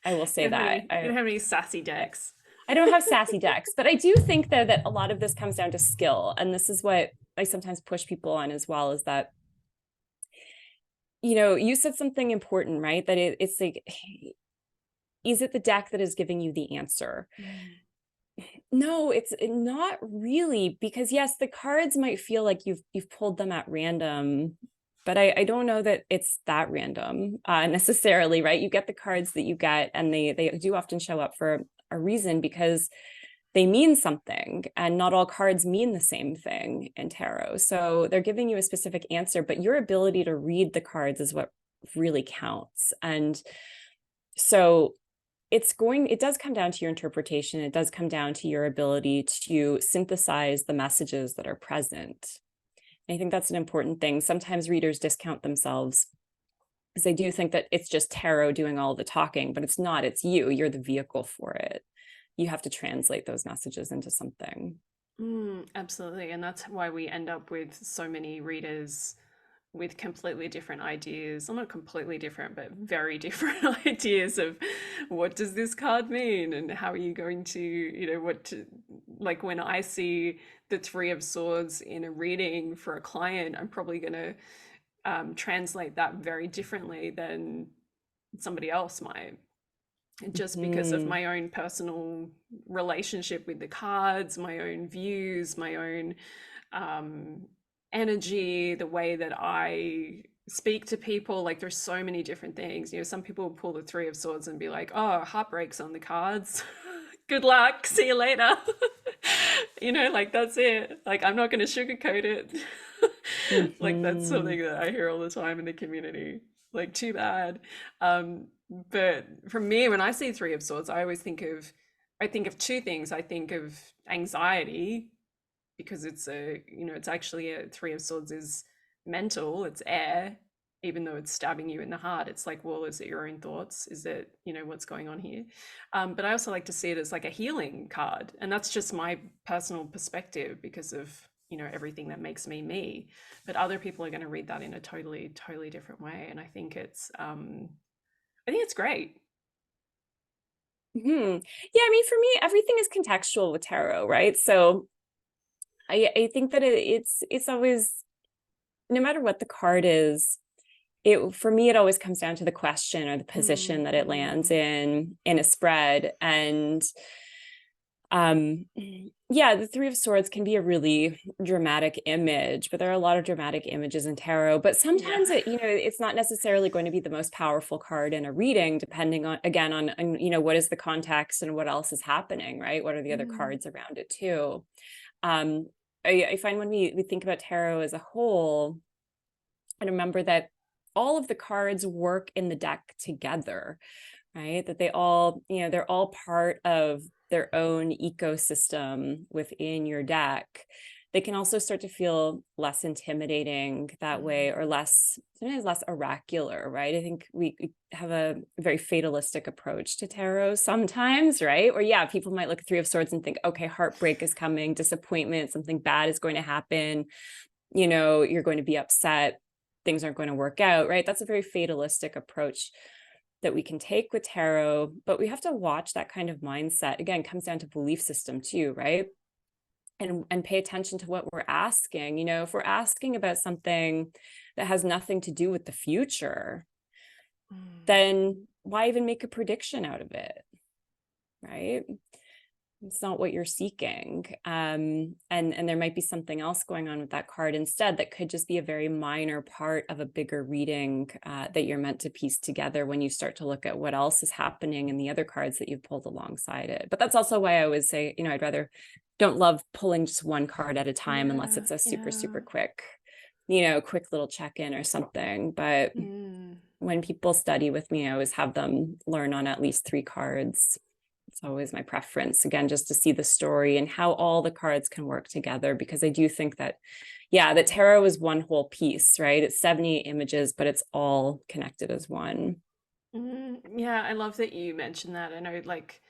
I will say You don't have that. any you don't have any sassy decks. I don't have sassy decks, but I do think that a lot of this comes down to skill. And this is what I sometimes push people on as well, is that, you said something important, right? That it's like, is it the deck that is giving you the answer? Mm. No, it's not really, because yes, the cards might feel like you've pulled them at random, but I don't know that it's that random necessarily, right? You get the cards that you get, and they do often show up for a reason because they mean something, and not all cards mean the same thing in tarot. So they're giving you a specific answer, but your ability to read the cards is what really counts. And so it does come down to your interpretation. It does come down to your ability to synthesize the messages that are present. I think that's an important thing. Sometimes readers discount themselves because they do think that it's just tarot doing all the talking, but it's not. It's you're the vehicle for it. You have to translate those messages into something. Absolutely. And that's why we end up with so many readers with completely different ideas. Well, not completely different, but very different ideas of what does this card mean and how are you going to, like when I see the Three of Swords in a reading for a client, I'm probably going to translate that very differently than somebody else might, just because of Hmm. my own personal relationship with the cards, my own views, my own um, energy, the way that I speak to people. Like there's so many different things. You know, some people pull the Three of Swords and be like, "Oh, heartbreak's on the cards. Good luck. See you later." You know, like that's it. Like I'm not going to sugarcoat it. Like that's Hmm. something that I hear all the time in the community. Like too bad. Um, but for me, when I see Three of Swords, I think of two things. I think of anxiety because it's a, you know, it's actually a Three of Swords is mental, it's air, even though it's stabbing you in the heart. It's like, well, is it your own thoughts? Is it, you know, what's going on here? But I also like to see it as like a healing card. And that's just my personal perspective because of, you know, everything that makes me me. But other people are going to read that in a totally, totally different way. And I think it's great. Hmm. Yeah, I mean, for me, everything is contextual with tarot, right? So I think that it's always, no matter what the card is, it for me it always comes down to the question or the position that it lands Mm-hmm. in a spread. And um yeah, the Three of Swords can be a really dramatic image, but there are a lot of dramatic images in tarot. But Yeah. sometimes it, you know, it's not necessarily going to be the most powerful card in a reading, depending on, again, on you know, what is the context and what else is happening, right? What are the other Mm. cards around it too? um I find when we think about tarot as a whole, and remember that all of the cards work in the deck together, right? That they all, you know, they're all part of their own ecosystem within your deck. They can also start to feel less intimidating that way, or less, sometimes less oracular, right? I think we have a very fatalistic approach to tarot sometimes, right? Or yeah, people might look at Three of Swords and think, okay, heartbreak is coming, disappointment, something bad is going to happen, you know, you're going to be upset, things aren't going to work out, right? That's a very fatalistic approach that we can take with tarot, but we have to watch that kind of mindset. Again, comes down to belief system too, right? And pay attention to what we're asking. You know, if we're asking about something that has nothing to do with the future, Mm. then why even make a prediction out of it, right? It's not what you're seeking. And there might be something else going on with that card instead that could just be a very minor part of a bigger reading that you're meant to piece together when you start to look at what else is happening in the other cards that you've pulled alongside it. But that's also why I always say, you know, I'd rather, don't love pulling just one card at a time unless Yeah, it's a super, super yeah. quick, you know, quick little check-in or something. But Mm. when people study with me, I always have them learn on at least 3 cards. It's always my preference, again, just to see the story and how all the cards can work together, because I do think that, yeah, that tarot is one whole piece, right? It's 78 images, but it's all connected as one. Yeah, I love that you mentioned that. I know, like,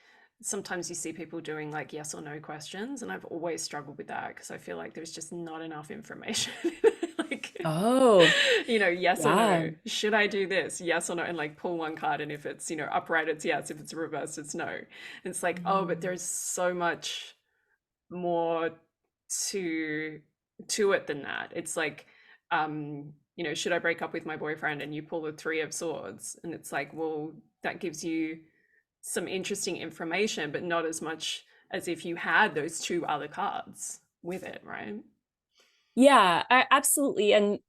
sometimes you see people doing like yes or no questions, and I've always struggled with that because I feel like there's just not enough information. Like, Oh, you know, yes or yeah. no. Should I do this? Yes or no? And like pull one card, and if it's, you know, upright, it's yes. If it's reversed, it's no. And it's like, oh, but Mm. there's so much more to it than that. It's like, you know, should I break up with my boyfriend? And you pull the Three of Swords, and it's like, well, that gives you some interesting information, but not as much as if you had those two other cards with it, right? Yeah, absolutely. And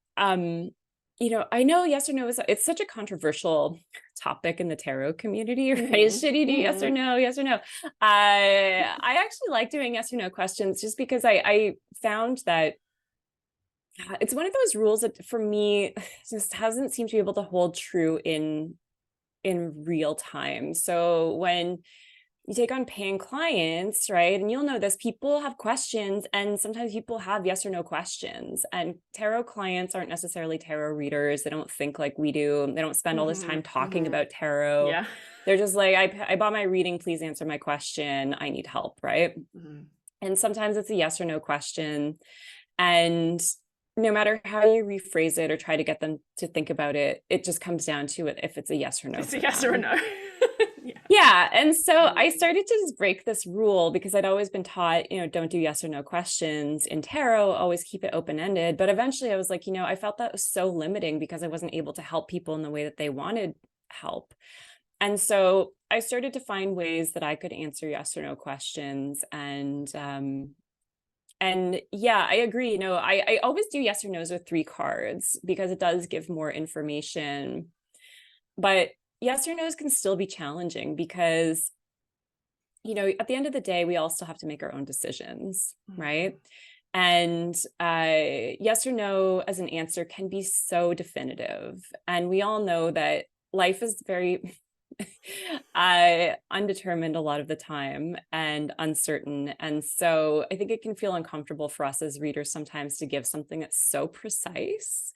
you know, I know yes or no is, it's such a controversial topic in the tarot community, right? Mm-hmm. Should you do yes or Mm-hmm. no? Yes or no? I actually like doing yes or no questions just because I found that it's one of those rules that for me just hasn't seemed to be able to hold true in real time. So when you take on paying clients, right? And you'll know this, people have questions, and sometimes people have yes or no questions. And tarot clients aren't necessarily tarot readers. They don't think like we do. They don't spend all this Mm-hmm. time talking Mm-hmm. about tarot. Yeah. They're just like, I bought my reading, please answer my question. I need help, right? Mm-hmm. And sometimes it's a yes or no question. And no matter how you rephrase it or try to get them to think about it, it just comes down to it if it's a yes or no It's a for yes or a them. no. Yeah. Yeah. And so I Mm. started to just break this rule because I'd always been taught, you know, don't do yes or no questions in tarot, always keep it open ended. But eventually I was like, you know, I felt that was so limiting because I wasn't able to help people in the way that they wanted help. And so I started to find ways that I could answer yes or no questions. And yeah, I agree. I always do yes or no's with 3 cards because it does give more information. But yes or no's can still be challenging because, at the end of the day, we all still have to make our own decisions, Mhm. right? And yes or no as an answer can be so definitive. And we all know that life is very undetermined a lot of the time and uncertain. And so I think it can feel uncomfortable for us as readers sometimes to give something that's so precise.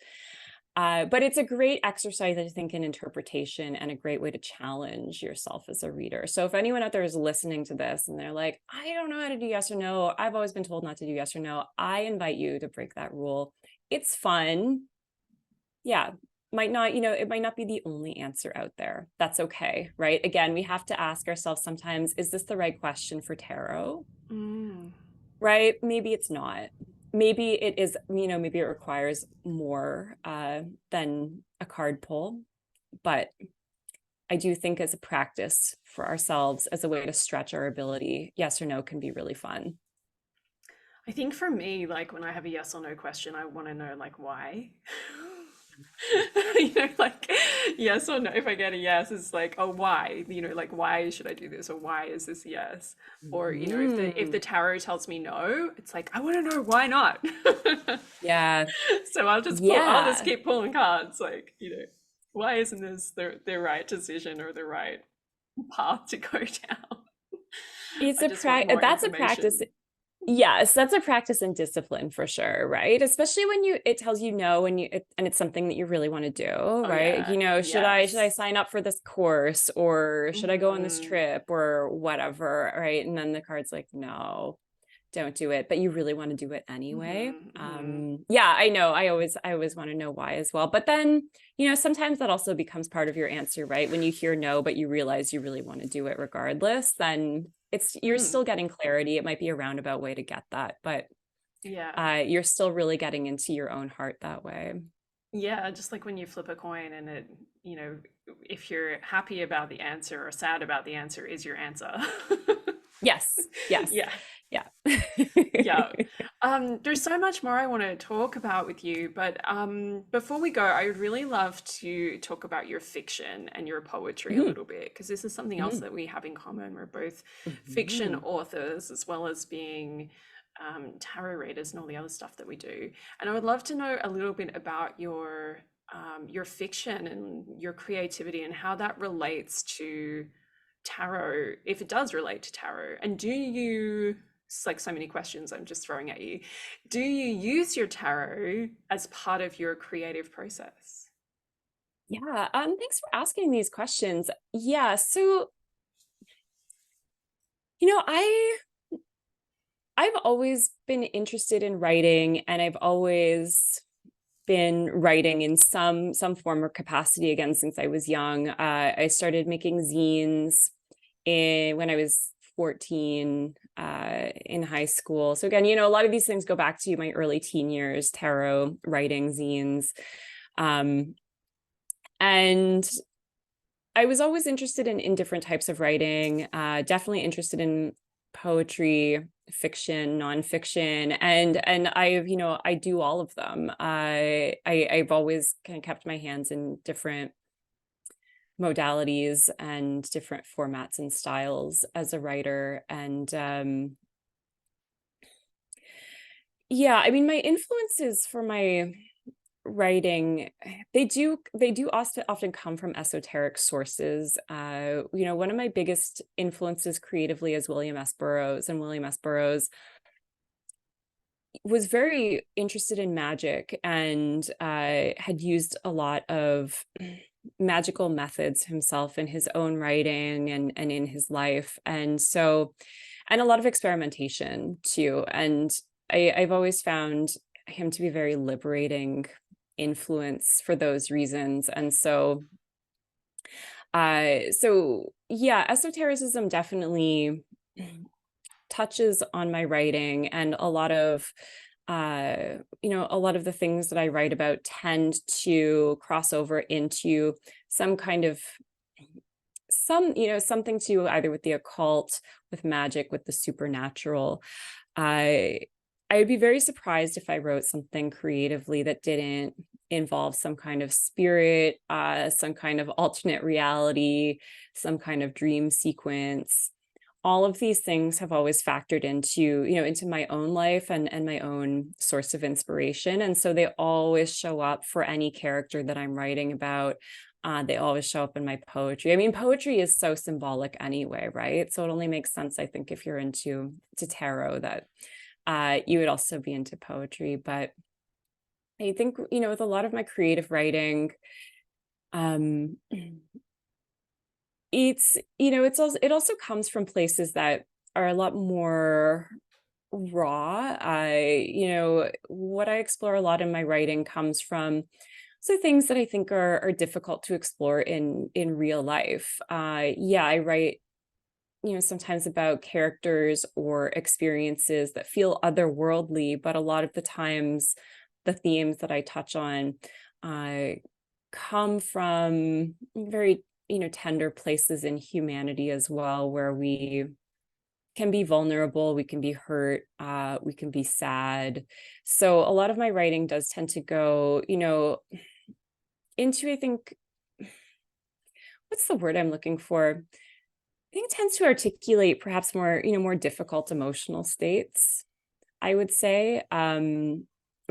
But it's a great exercise, I think, in interpretation and a great way to challenge yourself as a reader. So if anyone out there is listening to this and they're like, I don't know how to do yes or no, I've always been told not to do yes or no, I invite you to break that rule. It's fun. Yeah. It might not be the only answer out there. That's okay, right? Again, we have to ask ourselves sometimes, is this the right question for tarot? Mm. Right? Maybe it's not. Maybe it is, maybe it requires more than a card pull. But I do think as a practice for ourselves, as a way to stretch our ability, yes or no can be really fun. I think for me, like when I have a yes or no question, I want to know like why. Like yes or no. If I get a yes, it's like, oh, why? Like why should I do this, or why is this yes? Or if the Mm, tarot tells me no, it's like I want to know why not. yeah. So I'll just Yeah. keep pulling cards, like why isn't this the right decision or the right path to go down? I just want more That's a practice. information. Yes, that's a practice and discipline for sure, right? Especially when it tells you no and it's something that you really want to do, Oh right? yeah, Should I yes. sign up for this course or should I go on this Hmm. trip or whatever, right? And then the card's like, no, don't do it, but you really want to do it anyway. Hmm. Hmm. Yeah, I know. I always want to know why as well. But then, sometimes that also becomes part of your answer, right? When you hear no, but you realize you really want to do it regardless, then you're Mm. still getting clarity. It might be a roundabout way to get that, but Yeah. you're still really getting into your own heart that way. Yeah, just like when you flip a coin and you know, if you're happy about the answer or sad about the answer is your answer. Yes, yes, Yeah. yeah. Yeah. There's so much more I want to talk about with you, but before we go, I would really love to talk about your fiction and your poetry a Mhm, little bit, because this is something else mhm, that we have in common. We're both fiction mhm. authors as well as being tarot readers and all the other stuff that we do. And I would love to know a little bit about your fiction and your creativity and how that relates to tarot, if it does relate to tarot. And do you, it's like so many questions I'm just throwing at you. Do you use your tarot as part of your creative process? Yeah, thanks for asking these questions. Yeah, so you know, I I've always been interested in writing and I've always been writing in some form or capacity again since I was young. I started making zines when I was 14 in high school. So again, a lot of these things go back to my early teen years, tarot, writing, zines. Um, and I was always interested in different types of writing, definitely interested in poetry, fiction, nonfiction, and I do all of them. I've always kind of kept my hands in different modalities and different formats and styles as a writer. And yeah, I mean, my influences for my writing, they do often come from esoteric sources. One of my biggest influences creatively is William S. Burroughs, and William S. Burroughs was very interested in magic and had used a lot of magical methods himself in his own writing and in his life. And a lot of experimentation too. And I've always found him to be very liberating influence for those reasons. And so yeah, esotericism definitely touches on my writing and a lot of a lot of the things that I write about tend to cross over into some kind of something to do either with the occult, with magic, with the supernatural. I I would be very surprised if I wrote something creatively that didn't involve some kind of spirit, some kind of alternate reality, some kind of dream sequence. All of these things have always factored into my own life and my own source of inspiration. And so they always show up for any character that I'm writing about. They always show up in my poetry. I mean, poetry is so symbolic anyway, right? So it only makes sense, I think, if you're into tarot, that you would also be into poetry. But I think, with a lot of my creative writing, um, it also comes from places that are a lot more raw. What I explore a lot in my writing comes from things that I think are difficult to explore in real life. Yeah, I write, sometimes about characters or experiences that feel otherworldly, but a lot of the times the themes that I touch on uh, come from very, tender places in humanity as well, where we can be vulnerable, we can be hurt, we can be sad. So a lot of my writing does tend to go, into, I think, what's the word I'm looking for? I think it tends to articulate perhaps more difficult emotional states, I would say.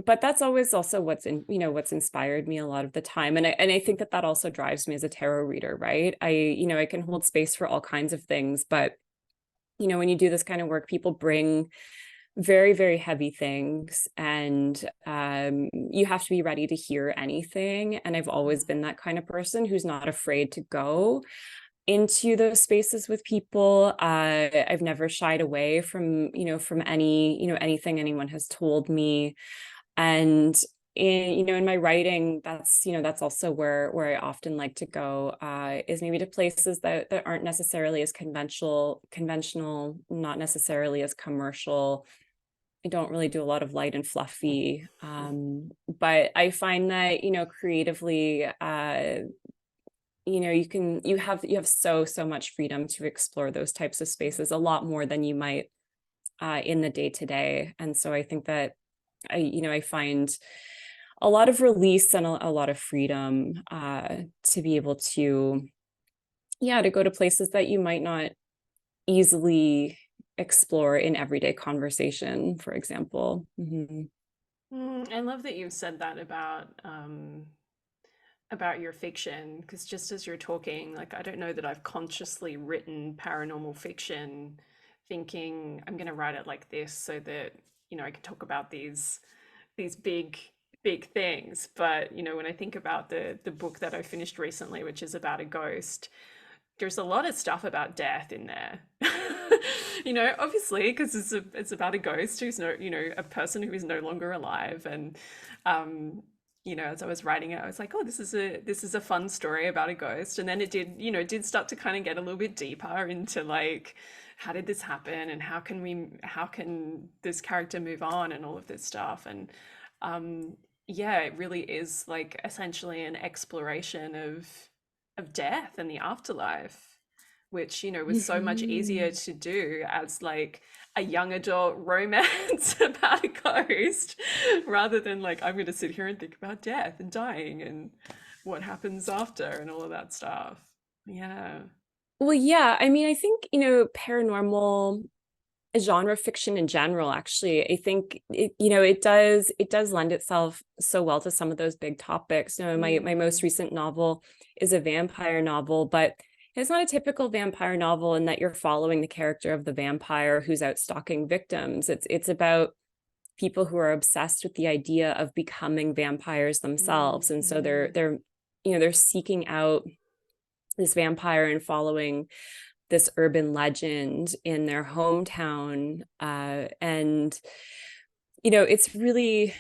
But that's always also what's inspired me a lot of the time. And I think that also drives me as a tarot reader, right? I can hold space for all kinds of things, but when you do this kind of work, people bring very, very heavy things, and you have to be ready to hear anything. And I've always been that kind of person who's not afraid to go into those spaces with people. I've never shied away from anything anyone has told me. And in my writing, that's also where I often like to go, is maybe to places that aren't necessarily as conventional, not necessarily as commercial. I don't really do a lot of light and fluffy. But I find that, creatively, you have so much freedom to explore those types of spaces, a lot more than you might in the day to day. And so I think that I find a lot of release and a lot of freedom to be able to, yeah, to go to places that you might not easily explore in everyday conversation, for example. I love that you've said that about your fiction, because just as you're talking, like, I don't know that I've consciously written paranormal fiction thinking I'm going to write it like this so that, I can talk about these big things. But, when I think about the book that I finished recently, which is about a ghost, there's a lot of stuff about death in there. Obviously, because it's about a ghost who's a person who is no longer alive. And as I was writing it, I was like, oh, this is a fun story about a ghost. And then it did start to kind of get a little bit deeper into, like, how did this happen, and how can this character move on, and all of this stuff. And yeah, it really is, like, essentially an exploration of death and the afterlife, which, was so much easier Mhm. to do as, like, a young adult romance about a ghost, rather than, like, I'm going to sit here and think about death and dying and what happens after and all of that stuff. Yeah. Well, yeah, I mean, I think, paranormal genre fiction in general, actually, I think it does lend itself so well to some of those big topics. My most Mm. recent novel is a vampire novel, but it's not a typical vampire novel in that you're following the character of the vampire who's out stalking victims. It's about people who are obsessed with the idea of becoming vampires themselves. And so they're Mm-hmm. they're seeking out this vampire and following this urban legend in their hometown. And it's really,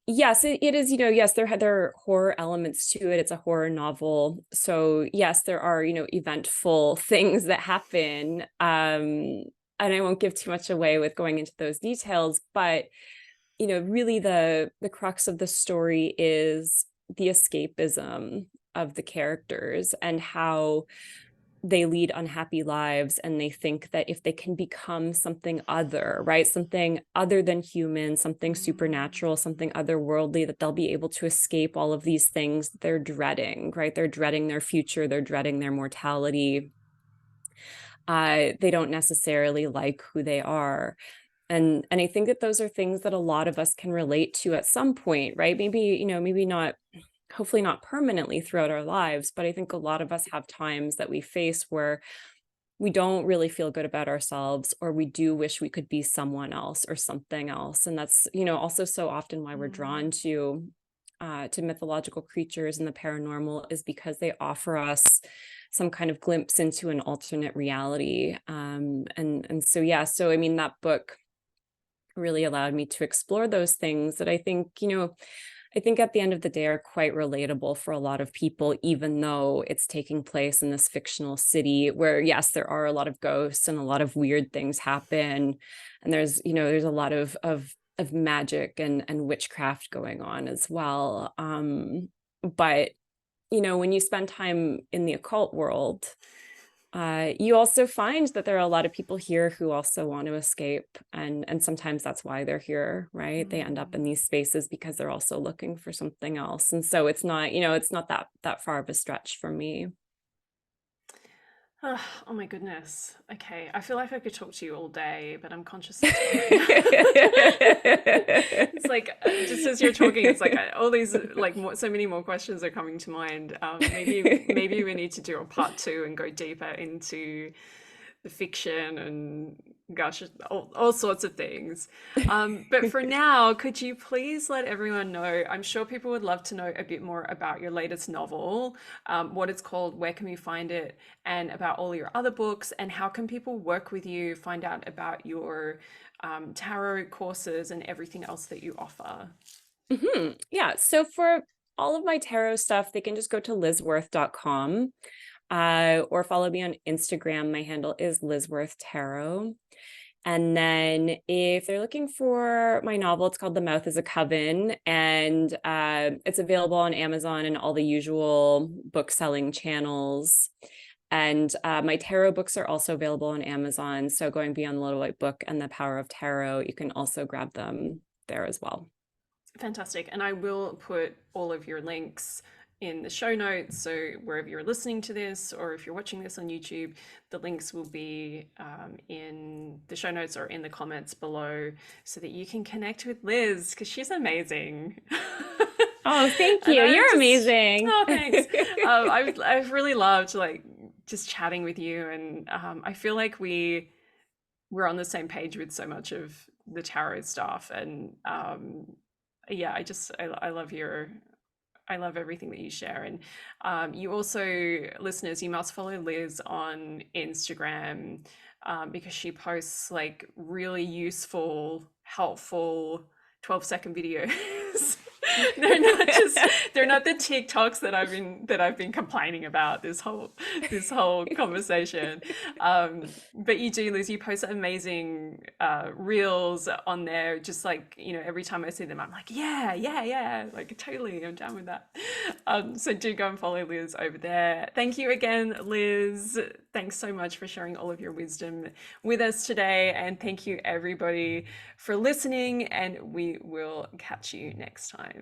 yes, it is, yes, there are horror elements to it. It's a horror novel. So yes, there are, eventful things that happen. And I won't give too much away with going into those details, but really the crux of the story is the escapism of the characters and how they lead unhappy lives and they think that if they can become something other, right? Something other than human, something Mm, supernatural, something otherworldly, that they'll be able to escape all of these things they're dreading, right? They're dreading their future, they're dreading their mortality. They don't necessarily like who they are. And I think that those are things that a lot of us can relate to at some point, right? Maybe, maybe not, hopefully not permanently throughout our lives, but I think a lot of us have times that we face where we don't really feel good about ourselves, or we do wish we could be someone else or something else. And that's, also so often why we're drawn mm. to mythological creatures and the paranormal, is because they offer us some kind of glimpse into an alternate reality. And so yeah, so I mean that book really allowed me to explore those things that I think, I think at the end of the day are quite relatable for a lot of people, even though it's taking place in this fictional city where, yes, there are a lot of ghosts and a lot of weird things happen. And there's a lot of magic and witchcraft going on as well. But when you spend time in the occult world, you also find that there are a lot of people here who also want to escape, and sometimes that's why they're here, right? They end up in Mm. these spaces because they're also looking for something else. And so it's not that far of a stretch for me. Ah, oh my goodness. Okay. I feel like I could talk to you all day, but I'm conscious of time. It's like just as you're talking, it's like all these like so many more questions are coming to mind. Maybe we need to do a part two and go deeper into the fiction and gosh, all sorts of things. But for now, could you please let everyone know? I'm sure people would love to know a bit more about your latest novel, what it's called, where can we find it, and about all your other books, and how can people work with you, find out about your tarot courses and everything else that you offer. Yeah. So for all of my tarot stuff, they can just go to lizworth.com, or follow me on Instagram. My handle is Lizworth Tarot. And then if they're looking for my novel, it's called The Mouth is a Coven, and it's available on Amazon and all the usual book selling channels. And my tarot books are also available on Amazon. So Going Beyond the Little White Book and The Power of Tarot, you can also grab them there as well. Fantastic. And I will put all of your links in the show notes. So wherever you're listening to this, or if you're watching this on YouTube, the links will be in the show notes or in the comments below so that you can connect with Liz because she's amazing. Oh, thank And you. I'm You're just, amazing. oh, thanks. I've really loved like just chatting with you. And I feel like we're on the same page with so much of the tarot stuff. And yeah, I love I love everything that you share. And you also, listeners, you must follow Liz on Instagram because she posts like really useful, helpful 12-second videos. They're not the TikToks that I've been complaining about this whole conversation. But you do, Liz, you post amazing reels on there. Just like, every time I see them, I'm like, yeah, yeah, yeah, like totally, I'm down with that. So do go and follow Liz over there. Thank you again, Liz. Thanks so much for sharing all of your wisdom with us today. And thank you, everybody, for listening. And we will catch you next time.